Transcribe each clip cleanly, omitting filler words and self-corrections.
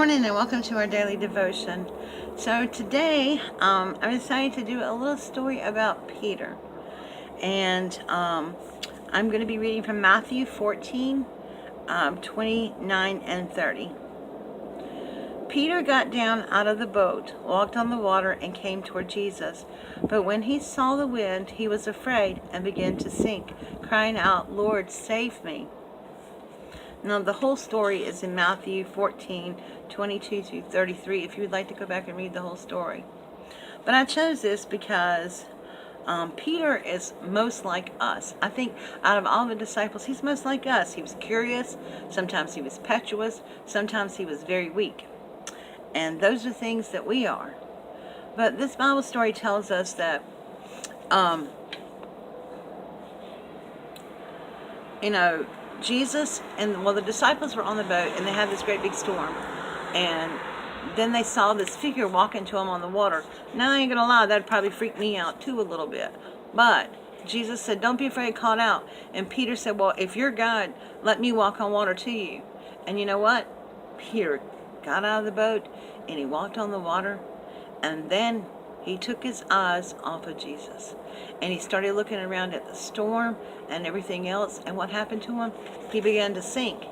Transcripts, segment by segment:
morning and welcome to our daily devotion. So today I decided to do a little story about Peter. And I'm going to be reading from Matthew 14, 29 and 30. Peter got down out of the boat, walked on the water, and came toward Jesus. But when he saw the wind, he was afraid and began to sink, crying out, "Lord, save me." Now, the whole story is in Matthew 14, 22 through 33, if you would like to go back and read the whole story. But I chose this because Peter is most like us. I think out of all the disciples, he's most like us. He was curious. Sometimes he was impetuous. Sometimes he was very weak. And those are things that we are. But this Bible story tells us that, Jesus the disciples were on the boat and they had this great big storm, and then they saw this figure walking to them on the water. Now I ain't gonna lie, that'd probably freak me out too a little bit. But Jesus said, "Don't be afraid, call it out." And Peter said, "Well, if you're God, let me walk on water to you." And you know what? Peter got out of the boat and he walked on the water, and then he took his eyes off of Jesus and he started looking around at the storm and everything else. And what happened to him? He began to sink.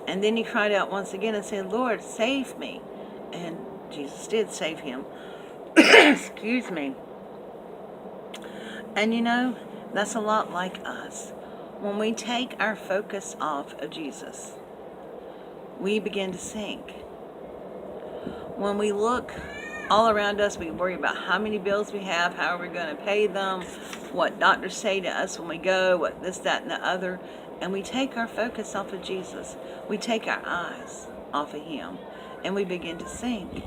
And then he cried out once again and said, "Lord, save me." And Jesus did save him. Excuse me. And that's a lot like us. When we take our focus off of Jesus, we begin to sink. When we look all around us, we worry about how many bills we have, how are we going to pay them, what doctors say to us when we go, what this, that, and the other. And we take our focus off of Jesus. We take our eyes off of Him, and we begin to sink.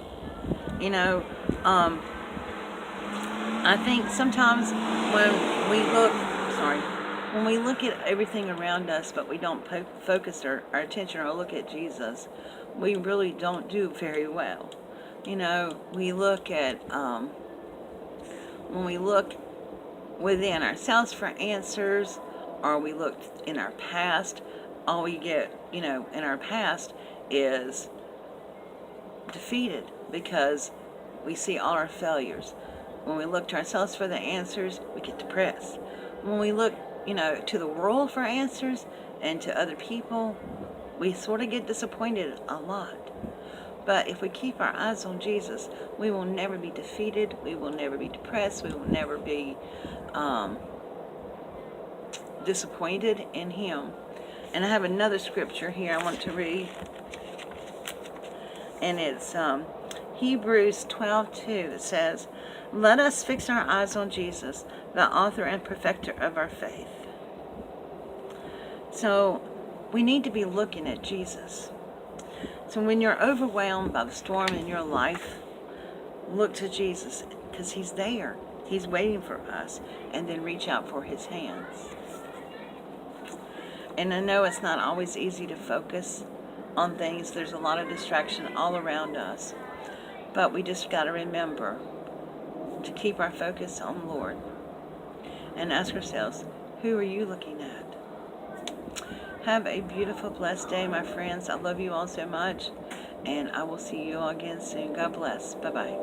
I think sometimes when we look at everything around us, but we don't focus our attention or look at Jesus, we really don't do very well. We look at, when we look within ourselves for answers, or we look in our past, all we get, in our past is defeated because we see all our failures. When we look to ourselves for the answers, we get depressed. When we look, to the world for answers and to other people, we sort of get disappointed a lot. But if we keep our eyes on Jesus, we will never be defeated. We will never be depressed. We will never be disappointed in Him. And I have another scripture here I want to read. And it's Hebrews 12:2 that says, "Let us fix our eyes on Jesus, the author and perfecter of our faith." So we need to be looking at Jesus. So when you're overwhelmed by the storm in your life, look to Jesus, because He's there. He's waiting for us. And then reach out for His hands. And I know it's not always easy to focus on things. There's a lot of distraction all around us. But we just got to remember to keep our focus on the Lord. And ask ourselves, who are you looking at? Have a beautiful, blessed day, my friends. I love you all so much, and I will see you all again soon. God bless. Bye-bye.